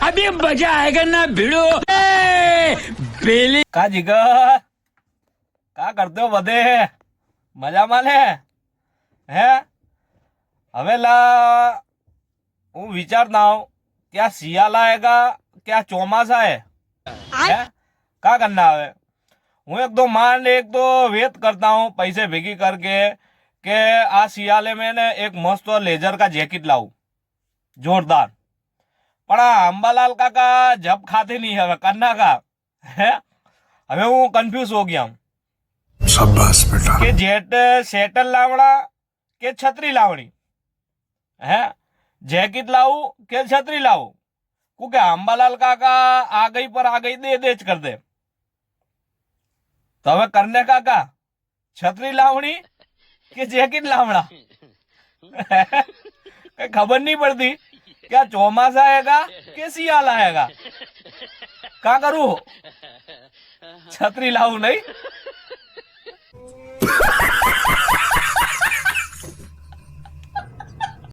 अभी मजा आएगा ना भिड़ो बेली કા જીગર કા કરતો બધે મજા માને હે હવે લા હું વિચારતા હું क्या શિયાળા આएगा क्या ચોમાસા है क्या करना है હું एक दो मान एक दो वेट करता हूँ पैसे भेगी करके के आ શિયાળે में ने एक मस्त लेजर का जैकेट लाऊं जोरदार પણ આ અંબાલાલ કાકા જબ ખાતે નહીં હવે કરના કા હે હવે હું કન્ફ્યુઝ હો ગયા હું शाबाश बेटा કે જેટ સેટલ લાવણા કે છત્રી લાવણી હે जैकेट लाऊं के छतरी लाऊं क्योंकि अंबालाल काका आ गई दे दे कर दे तो हमें करने का का छतरी लावणी के जैकेट लावड़ा खबर नहीं पड़ती क्या चौमासा आएगा के सियाल आएगा क्या करूं छतरी लाऊं नहीं